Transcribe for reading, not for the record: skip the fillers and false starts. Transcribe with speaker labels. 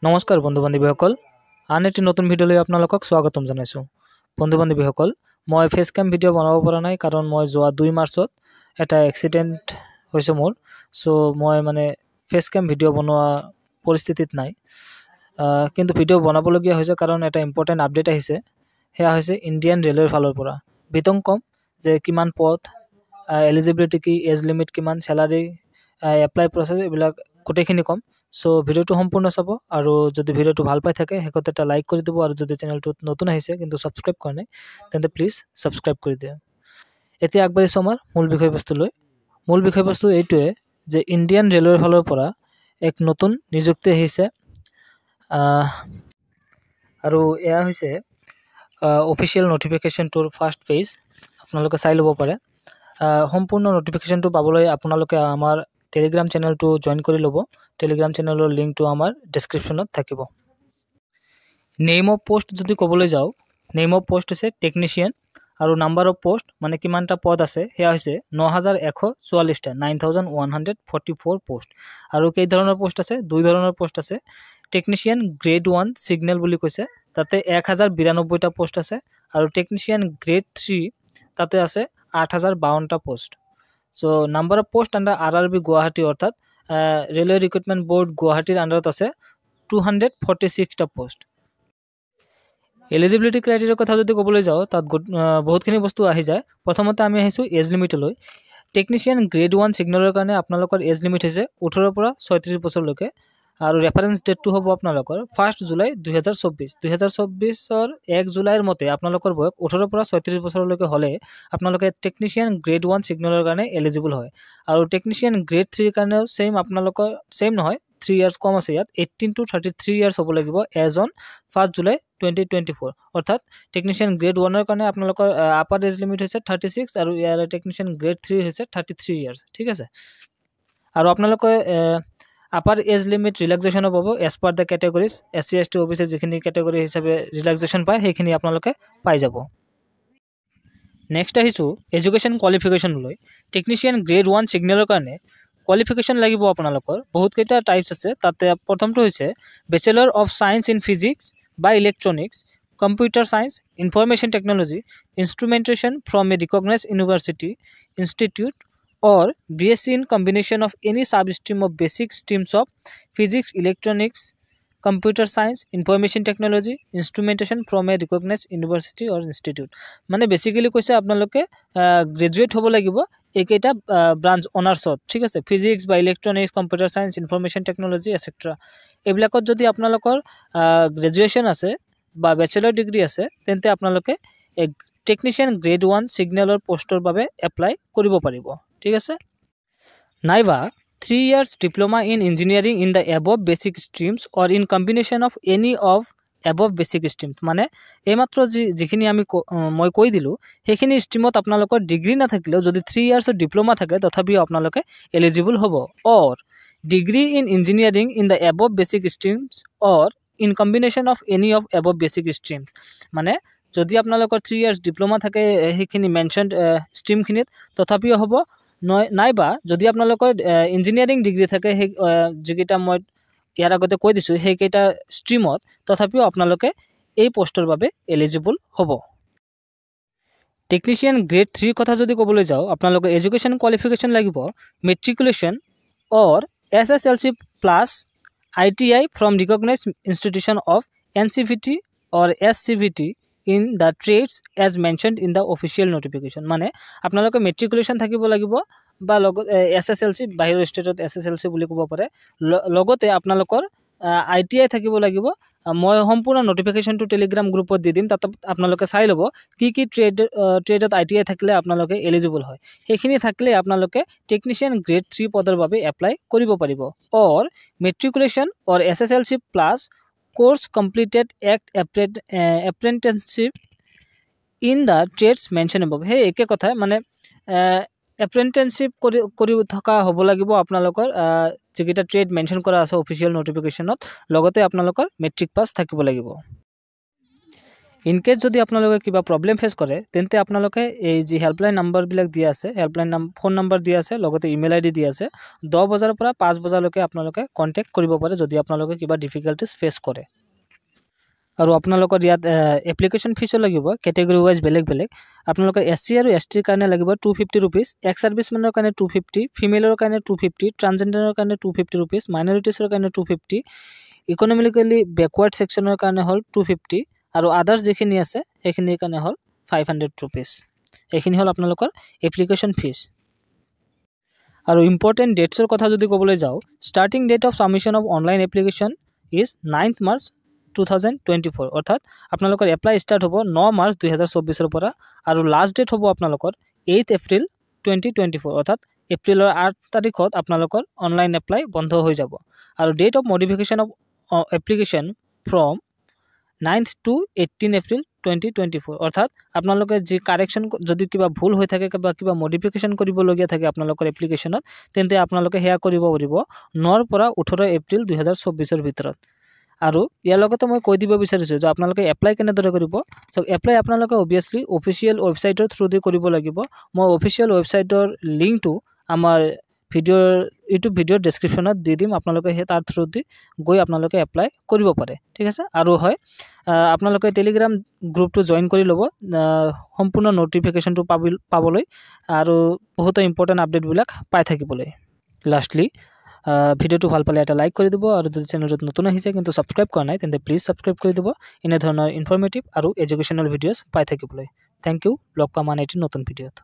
Speaker 1: নমস্কাৰ বন্ধু বান্ধৱীসকল আন এটি নতুন ভিডিঅ'লৈ আপোনালোকক স্বাগতম জনাইছোঁ। বন্ধু বান্ধৱীসকল মই ফেচ কেম ভিডিঅ' বনাব পৰা নাই কাৰণ মই যোৱা 2 মাৰ্চত এটা এক্সিডেণ্ট হৈছে মোৰ। সো মই মানে ফেচ কেম ভিডিঅ' বনোৱা পৰিস্থিতিত নাই, কিন্তু ভিডিঅ' বনাবলগীয়া হৈছে কাৰণ এটা ইম্পৰ্টেণ্ট আপডেট আহিছে। সেয়া হৈছে ইণ্ডিয়ান ৰেলৱেৰ ফালৰ পৰা বিতং কম যে কিমান পদ, এলিজিবিলিটি কি, এজ লিমিট কিমান, চেলাৰী, এপ্লাই প্ৰচেছ, এইবিলাক গোটেইখিনি কম। সো ভিডিঅ'টো সম্পূৰ্ণ চাব আৰু যদি ভিডিঅ'টো ভাল পাই থাকে শেষত এটা লাইক কৰি দিব আৰু যদি চেনেলটোত নতুন আহিছে কিন্তু ছাবস্ক্ৰাইব কৰা নাই তেন্তে প্লিজ ছাবস্ক্ৰাইব কৰি দিয়ে। এতিয়া আগবাঢ়িছোঁ আমাৰ মূল বিষয়বস্তুলৈ। মূল বিষয়বস্তু এইটোৱে যে ইণ্ডিয়ান ৰেলৱেৰ ফালৰ পৰা এক নতুন নিযুক্তি আহিছে আৰু এয়া হৈছে অফিচিয়েল নটিফিকেশ্যনটোৰ ফাৰ্ষ্ট পেজ। আপোনালোকে চাই ল'ব পাৰে। সম্পূৰ্ণ নটিফিকেশ্যনটো পাবলৈ আপোনালোকে আমাৰ টেলিগ্ৰাম চেনেলটো জইন কৰি ল'ব। টেলিগ্ৰাম চেনেলৰ লিংকটো আমাৰ ডেছক্ৰিপশ্যনত থাকিব। নেইম অফ পোষ্ট যদি ক'বলৈ যাওঁ, নেইম অফ পোষ্ট হৈছে টেকনিচিয়ান আৰু নাম্বাৰ অফ পোষ্ট মানে কিমানটা পদ আছে সেয়া হৈছে 9144টা, 9144 পোষ্ট। আৰু কেই ধৰণৰ পোষ্ট আছে? 2 ধৰণৰ পোষ্ট আছে। টেকনিচিয়ান গ্ৰেড 1 ছিগনেল বুলি কৈছে, তাতে 1092টা পোষ্ট আছে। আৰু টেকনিচিয়ান গ্ৰেড 3 তাতে আছে 8052টা post. So number of post under RRB Guwahati অৰ্থাৎ ৰেলৱে ৰিক্ৰুটমেণ্ট বৰ্ড গুৱাহাটীৰ আণ্ডাৰত আছে 246টা পোষ্ট। এলিজিবিলিটি ক্ৰাইটেৰিয়াৰ কথা যদি ক'বলৈ যাওঁ তাত বহুতখিনি বস্তু আহি যায়। প্ৰথমতে আমি আহিছোঁ এজ লিমিটলৈ। টেকনিচিয়ান গ্ৰেড 1 ছিগনেলৰ কাৰণে আপোনালোকৰ এজ লিমিট হৈছে 18ৰ পৰা 36 বছৰলৈকে আৰু ৰেফাৰেঞ্চ ডেটটো হ'ব আপোনালোকৰ 1 জুলাই 2024। 2024ৰ 1 জুলাইৰ মতে আপোনালোকৰ বয়স 18ৰ পৰা 36 বছৰলৈকে হ'লে আপোনালোকে টেকনিচিয়ান গ্ৰেড 1 ছিগনেলৰ কাৰণে এলিজিবল হয়। আৰু টেকনিচিয়ান গ্ৰেড 3ৰ কাৰণেও আপোনালোকৰ ছেইম নহয়, 3 ইয়াৰ্ছ কম আছে ইয়াত। 18 to 33 ইয়াৰ্ছ হ'ব লাগিব এজ অন 1 জুলাই 2024। অৰ্থাৎ টেকনিচিয়ান গ্ৰেড 1ৰ কাৰণে আপোনালোকৰ আপাৰ এজ লিমিট হৈছে 36 আৰু ইয়াৰ টেকনিচিয়ান গ্ৰেড 3 হৈছে 33 ইয়াৰ্ছ। ঠিক আছে। আৰু আপোনালোকে আপাৰ এজ লিমিট ৰিলেক্সেশ্যনো পাব as per the categories. SC ST OBC যিখিনি কেটেগৰী হিচাপে ৰিলেক্সেশ্যন পায় সেইখিনি আপোনালোকে পাই যাব। নেক্সট আহিছোঁ এডুকেশ্যন কোৱালিফিকেশ্যনলৈ। টেকনিচিয়ান গ্ৰেড 1 ছিগনেলৰ কাৰণে কোৱালিফিকেশ্যন লাগিব আপোনালোকৰ। বহুতকেইটা টাইপছ আছে। তাতে প্ৰথমটো হৈছে bachelor of science in physics বা electronics, computer science, information technology, instrumentation from a recognised university institute or BSc in combination of any substream of basic streams of physics, electronics, computer science, information technology, instrumentation from a recognized university or institute। মানে basically কৈছে আপোনালোকে graduate হ'ব লাগিব এইকেইটা branch অনাৰ্ছত। ঠিক আছে। Physics বা electronics, computer science, information technology etcetera এইবিলাকত যদি আপোনালোকৰ গ্ৰেজুৱেশ্যন আছে বা বেচেলৰ ডিগ্ৰী আছে তেন্তে আপোনালোকে টেকনিচিয়ান গ্ৰেড 1 ছিগনেলৰ পোষ্টৰ বাবে এপ্লাই কৰিব পাৰিব। ঠিক আছে। নাইবা 3 years diploma in engineering in the above basic streams or in combination of any of above basic streams. মানে এইমাত্ৰ যিখিনি মই কৈ দিলোঁ সেইখিনি ষ্ট্ৰীমত আপোনালোকৰ ডিগ্ৰী নাথাকিলেও যদি 3 ইয়াৰ্ছৰ ডিপ্ল'মা থাকে তথাপিও আপোনালোকে এলিজিবল হ'ব। Or degree in engineering in the above basic streams or in combination of any of above basic streams. মানে যদি আপোনালোকৰ 3 ইয়াৰ্ছ ডিপ্ল'মা থাকে সেইখিনি মেনশ্যনড ষ্ট্ৰীমখিনিত তথাপিও হ'ব। নাইবা যদি আপোনালোকৰ ইঞ্জিনিয়াৰিং ডিগ্ৰী থাকে সেই যিকেইটা মই ইয়াৰ আগতে কৈ দিছোঁ সেইকেইটা ষ্ট্ৰীমত তথাপিও আপোনালোকে এই পোষ্টৰ বাবে এলিজিবল হ'ব। টেকনিচিয়ান গ্ৰেড 3 কথা যদি ক'বলৈ যাওঁ আপোনালোকে এডুকেশ্যন কোৱালিফিকেশ্যন লাগিব matriculation or SSLC plus ITI from recognised institution of NCVT or SCVT in the trades as mentioned in the official notification. মানে আপোনালোকে মেট্ৰিকুলেশ্যন থাকিব লাগিব বা লগত SSLC, বাহিৰৰ ষ্টেটত SSLC বুলি ক'ব পাৰে। লগতে আপোনালোকৰ ITI থাকিব লাগিব। মই সম্পূৰ্ণ নটিফিকেশ্যনটো টেলিগ্ৰাম গ্ৰুপত দি দিম, তাত আপোনালোকে চাই ল'ব কি ট্ৰেডত ITI থাকিলে আপোনালোকে এলিজিবল হয়। সেইখিনি থাকিলে আপোনালোকে টেকনিচিয়ান গ্ৰেড 3 পদৰ বাবে এপ্লাই কৰিব পাৰিব। অৰ matriculation or SSLC plus course completed act apprenticeship in the trades mentioned above। সেই একে কথাই মানে এপ্ৰেণ্টিছশ্বিপ কৰি থকা হ'ব লাগিব আপোনালোকৰ যিকেইটা ট্ৰেড মেনশ্যন কৰা আছে অফিচিয়েল নটিফিকেশ্যনত। লগতে আপোনালোকৰ মেট্ৰিক পাছ থাকিব লাগিব। ইন কেছ যদি আপোনালোকে কিবা প্ৰব্লেম ফেচ কৰে তেন্তে আপোনালোকে এই যি হেল্পলাইন নাম্বাৰবিলাক দিয়া আছে, হেল্পলাইন ফোন নাম্বাৰ দিয়া আছে, লগতে ইমেইল আইডি দিয়া আছে, 10 বজাৰ পৰা 5 বজালৈকে আপোনালোকে কণ্টেক্ট কৰিব পাৰে যদি আপোনালোকে কিবা ডিফিকাল্টিজ ফেচ কৰে। আৰু আপোনালোকৰ ইয়াত এপ্লিকেশ্যন ফিজো লাগিব কেটেগৰী ৱাইজ বেলেগ বেলেগ। আপোনালোকৰ SC আৰু STৰ কাৰণে লাগিব 250 ৰুপিজ, এক্স ছাৰ্ভিচমেনৰ কাৰণে 250, ফিমেলৰ কাৰণে 250, ট্ৰান্সজেণ্ডাৰৰ কাৰণে 250 ৰুপিজ, মাইনৰিটিছৰ কাৰণে 250, ইকনমিকেলি বেকৱাৰ্ড ছেকশ্যনৰ কাৰণে হ'ল 250, আৰু আদাৰ্ছ যিখিনি আছে সেইখিনিৰ কাৰণে হ'ল 500 ৰুপিজ। এইখিনি হ'ল আপোনালোকৰ এপ্লিকেশ্যন ফিজ। আৰু ইম্পৰ্টেণ্ট ডেটছৰ কথা যদি ক'বলৈ যাওঁ, starting date of submission of online application is 9 March 2024, অৰ্থাৎ আপোনালোকৰ এপ্লাই ষ্টাৰ্ট হ'ব 9 মাৰ্চ 2024 পৰা, আৰু লাষ্ট ডেট হ'ব আপোনালোকৰ 8 এপ্ৰিল 2024, অৰ্থাৎ এপ্ৰিলৰ 8 তাৰিখত আপোনালোকৰ অনলাইন এপ্লাই বন্ধ হৈ যাব। আৰু date of modification of application from 9th to 18 April 2024, অৰ্থাৎ আপোনালোকে যি কাৰেকশ্যন যদি কিবা ভুল হৈ থাকে বা কিবা মডিফিকেশ্যন কৰিবলগীয়া থাকে আপোনালোকৰ এপ্লিকেশ্যনত, তেন্তে আপোনালোকে সেয়া কৰিব পাৰিব 9 পৰা 18 এপ্ৰিল 2024 ভিতৰত। আৰু ইয়াৰ লগতে মই কৈ দিব বিচাৰিছোঁ যে আপোনালোকে এপ্লাই কেনেদৰে কৰিব। চ' এপ্লাই আপোনালোকে অবভিয়াছলি অফিচিয়েল ৱেবছাইটৰ থ্ৰুদি কৰিব লাগিব। মই অফিচিয়েল ৱেবছাইটৰ লিংকটো আমাৰ ইউটিউব ভিডিঅ'ৰ ডেছক্ৰিপশ্যনত দি দিম, আপোনালোকে সেই তাৰ থ্ৰুদি গৈ আপোনালোকে এপ্লাই কৰিব পাৰে, ঠিক আছে। আৰু হয়, আপোনালোকে টেলিগ্ৰাম গ্ৰুপটো জইন কৰি ল'ব সম্পূৰ্ণ ন'টিফিকেশ্যনটো পাবলৈ আৰু বহুতো ইম্পৰ্টেণ্ট আপডেটবিলাক পাই থাকিবলৈ। লাষ্টলি ভিডিঅ'টো ভাল পালে এটা লাইক কৰি দিব, আৰু যদি চেনেলটোত নতুন আহিছে কিন্তু ছাবস্ক্ৰাইব কৰা নাই তেন্তে প্লিজ ছাবস্ক্ৰাইব কৰি দিব এনেধৰণৰ ইনফৰ্মেটিভ আৰু এডুকেশ্যনেল ভিডিঅ'ছ পাই থাকিবলৈ। Thank U. লগ পাম আন এটি নতুন ভিডিঅ'ত।